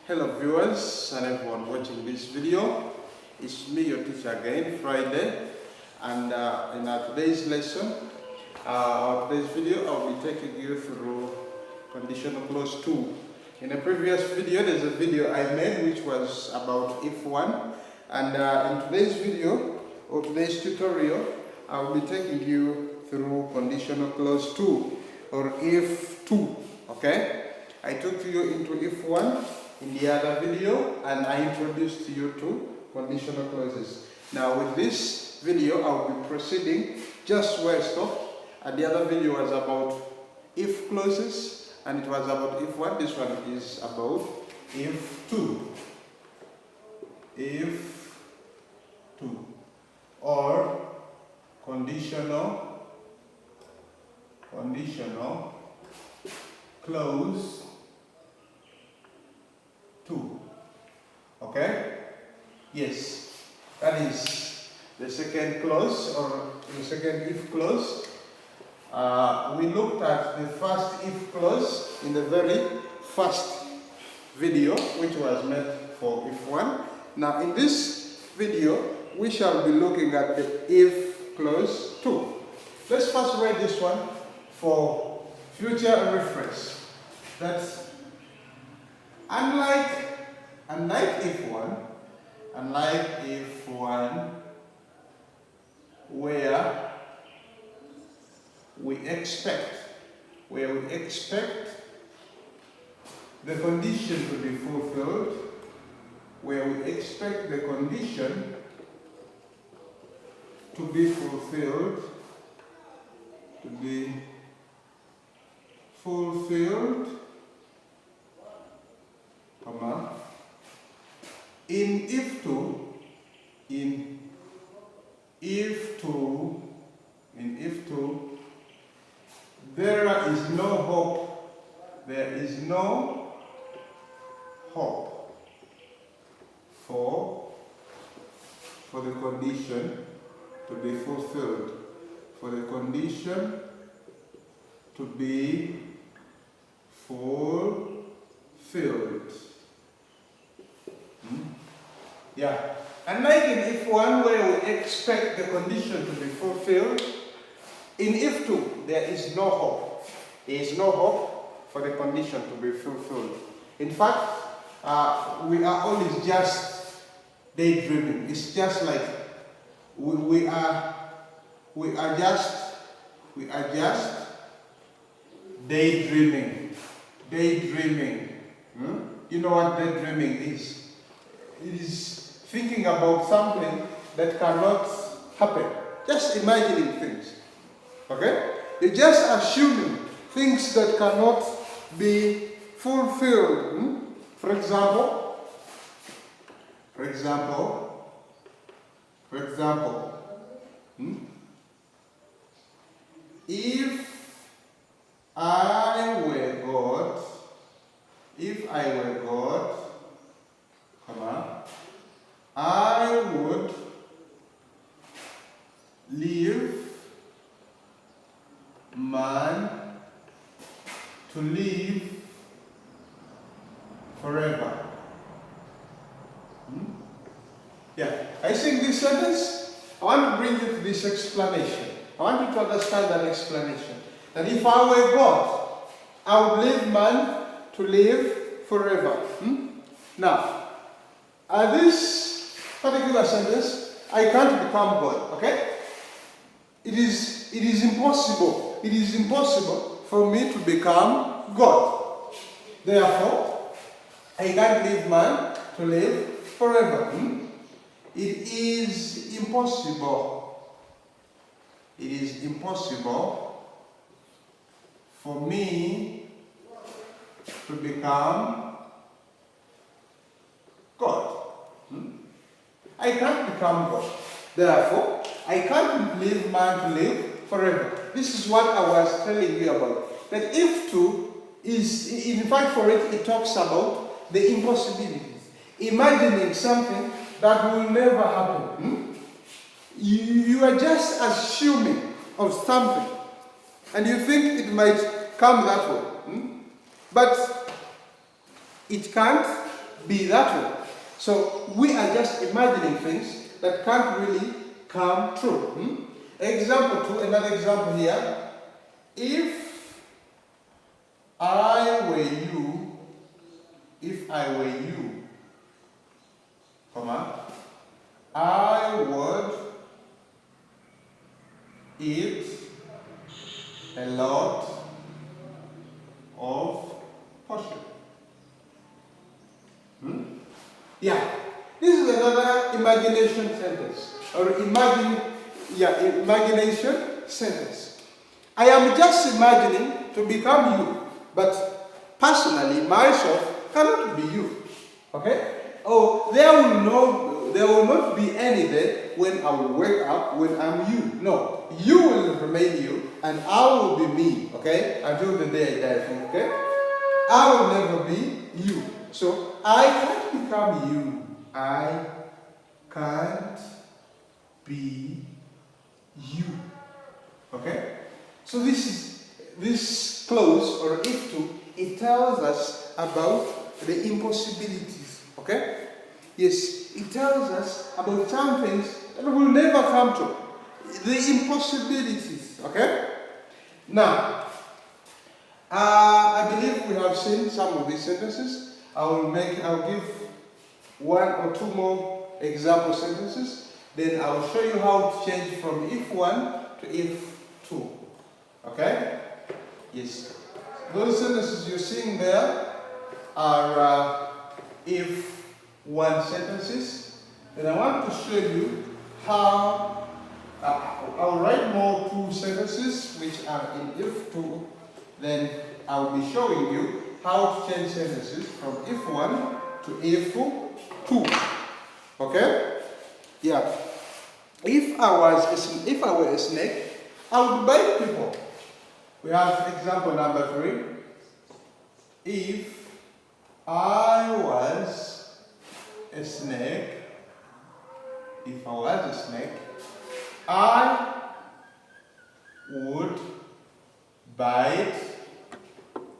Hello viewers and everyone watching this video. It's me, your teacher again, Friday, and in our today's lesson, today's video, I'll be taking you through conditional clause 2. In a previous video, there's a video I made which was about if1, and in today's video, or today's tutorial, I'll be taking you through conditional clause 2, or if2, okay? I took you into if1 in the other video, and I introduced you to conditional clauses. Now with this video, I'll be proceeding just where I stopped, and the other video was about if clauses, and it was about if1. This one is about if2. If2, or conditional clause 2. Okay? Yes, that is the second clause, or the second if clause. We looked at the first if clause in the very first video, which was made for if1. Now in this video, we shall be looking at the if clause 2. Let's first read this one for future reference. That's unlike if1, where we expect the condition to be fulfilled, comma, in if2, there is no hope for the condition to be fulfilled, Yeah, unlike in if1 where we expect the condition to be fulfilled, in if2 there is no hope. There is no hope for the condition to be fulfilled. In fact, we are always just daydreaming. It's just like we are just daydreaming. You know what daydreaming is? It is thinking about something that cannot happen. Just imagining things. Okay? You're just assuming things that cannot be fulfilled. For example, if I were God, I would leave man to live forever. Yeah, I think this sentence, I want to bring you to this explanation. I want you to understand that explanation. That if I were God, I would leave man to live forever. Now, this particular sentence, I can't become God, okay? It is impossible. It is impossible for me to become God. Therefore, I can't leave man to live forever. It is impossible. It is impossible for me to become God. I can't become God. Therefore, I can't leave man to live forever. This is what I was telling you about. That if2 is, in fact, for it talks about the impossibilities. Imagining something that will never happen. You are just assuming of something, and you think it might come that way. But it can't, be that way. So we are just imagining things that can't really come true. Example 2, another example here. If I were you, comma, I would eat a lot of portion. Yeah, this is another imagination sentence, or imagination sentence. I am just imagining to become you, but personally, myself cannot be you. Okay? Oh, there will not be any day when I will wake up when I'm you. No, you will remain you, and I will be me. Okay? Until the day I die. Okay? I will never be you. So I can't become you. I can't be you. Okay? So this clause, or if to, it tells us about the impossibilities. Okay? Yes, it tells us about some things that will never come true. The impossibilities. Okay? Now, I believe we have seen some of these sentences. I'll give one or two more example sentences. Then I'll show you how to change from if1 to if2. Okay? Yes. Those sentences you're seeing there are if1 sentences. Then I want to show you how I'll write more two sentences which are in if2. Then I'll be showing you how to change sentences from if1 to if2. Okay? Yeah. If I were a snake, I would bite people. We have example number 3. If I was a snake, I would bite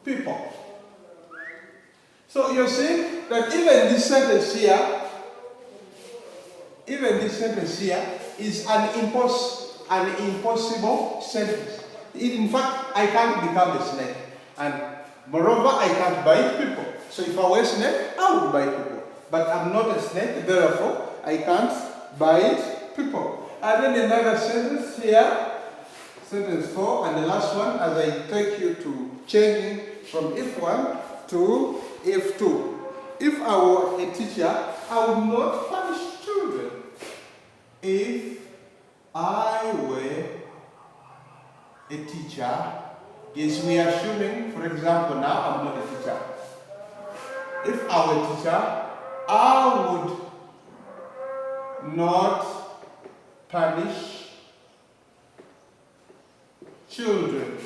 people. So you're saying that even this sentence here is an impossible sentence. In fact, I can't become a snake. And moreover, I can't bite people. So if I were a snake, I would bite people. But I'm not a snake, therefore, I can't bite people. And then another sentence here, sentence 4, and the last one, as I take you to changing from if1 to if2. If I were a teacher, I would not punish children. If I were a teacher, yes, we are assuming, for example, now I'm not a teacher. If I were a teacher, I would not punish children.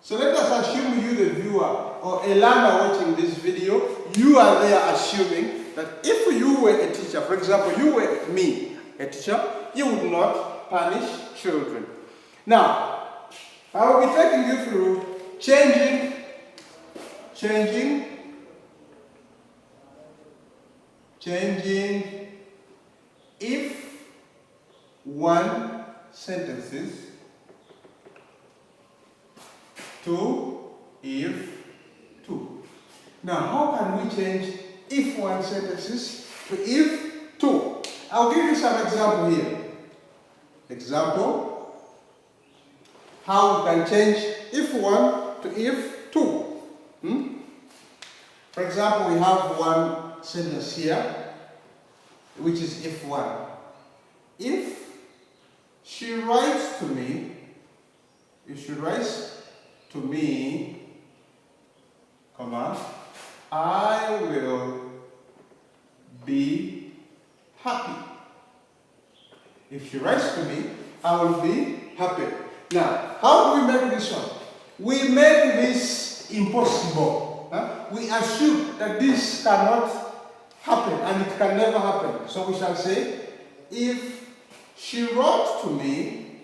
So let us assume you, the viewer, or a learner watching this video, you are there assuming that if you were a teacher, for example, you were me, a teacher, you would not punish children. Now, I will be taking you through changing if1 sentences to if2. Now, how can we change if1 sentences to if2? I'll give you some example here. Example, how we can change if1 to if2. For example, we have one sentence here, which is if1. If she writes to me, comma, I will be happy. If she writes to me, I will be happy. Now, how do we make this one? We make this impossible. We assume that this cannot happen and it can never happen. So we shall say, if she wrote to me,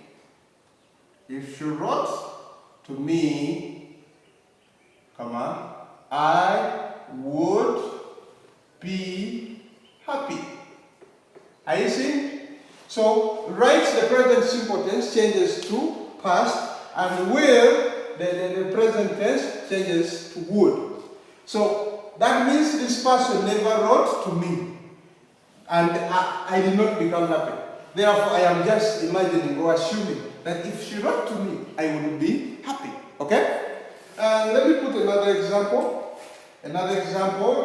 comma, I would be happy. Are you seeing? So write the present simple tense changes to past, and will, the present tense changes to would. So that means this person never wrote to me, and I did not become happy. Therefore, I am just imagining or assuming that if she wrote to me, I would be happy. Okay? Let me put another example.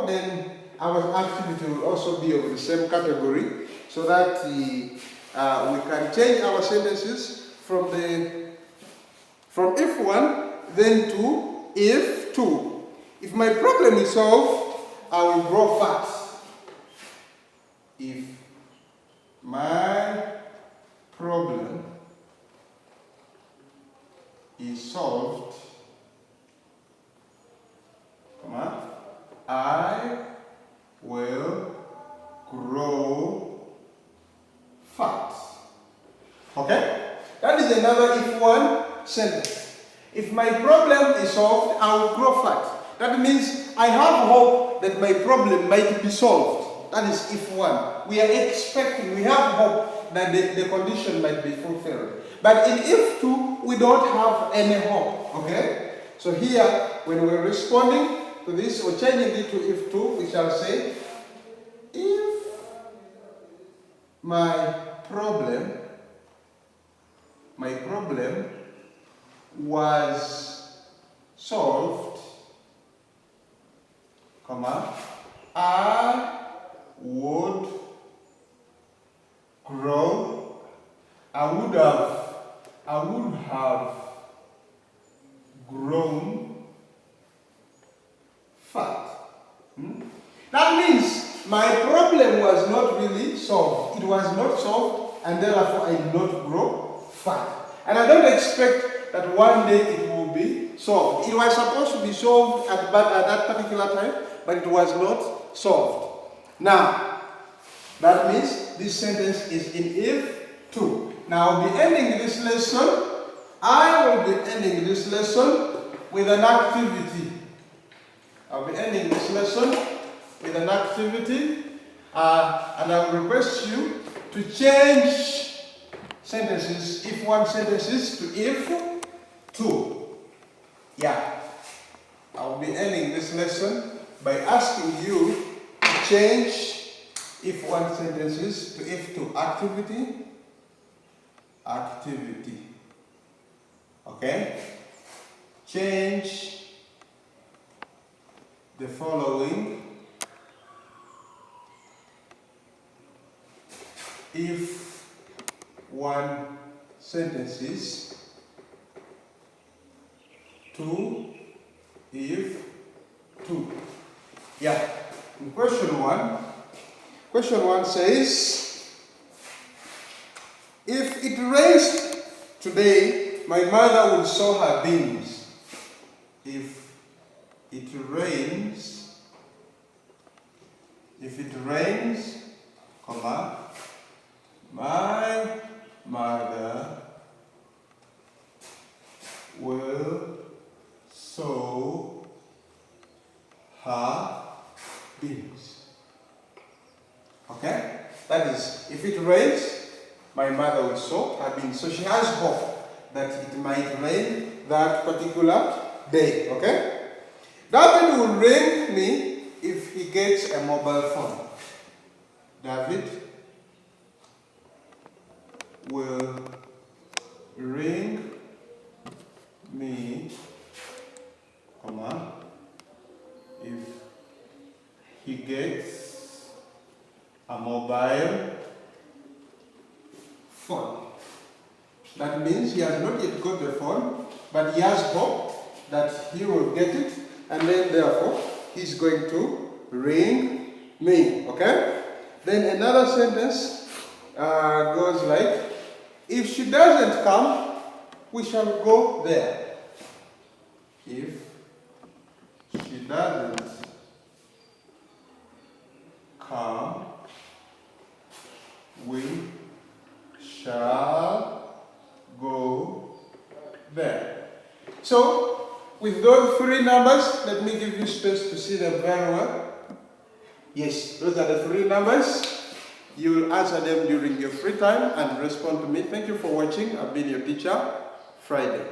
Then our activity will also be of the same category, so that we can change our sentences from if1 then to if2. If my problem is solved, I will grow fat. If my problem is solved, I will grow fat. Okay? That is another if1 sentence. If my problem is solved, I will grow fat. That means I have hope that my problem might be solved. That is if1. We are expecting, we have hope that the condition might be fulfilled. But in if2, we don't have any hope. Okay? So here, when we're responding to this or changing it to if2, we shall say, if my problem was solved, I would grow, I would have grown fat. That means my problem was not really solved. It was not solved, and therefore I did not grow fat. And I don't expect that one day it will be solved. It was supposed to be solved at that particular time, but it was not solved. Now, that means this sentence is in if2. Now, I'll be ending this lesson. I will be ending this lesson with an activity. I'll be ending this lesson with an activity, and I will request you to change sentences, if1 sentences, to if2. Yeah. I'll be ending this lesson by asking you to change if1 sentences to if2. Activity. Okay? Change the following if1 sentences to if2. Yeah. In question one says, if it rains today, my mother will sow her beans. If it rains, my mother will sow her beans. Okay? That is, if it rains, my mother will sow her beans. So she has hope that it might rain that particular day. Okay? David will ring me if he gets a mobile phone. David will ring me, if he gets a mobile phone. That means he has not yet got the phone, but he has hope that he will get it, and then therefore he's going to ring me. Okay? Then another sentence goes like, if she doesn't come, we shall go there. If she doesn't come, we shall go there. So, with those three numbers, let me give you space to see them very well. Yes, those are the three numbers. You will answer them during your free time and respond to me. Thank you for watching. I've been your teacher, Friday.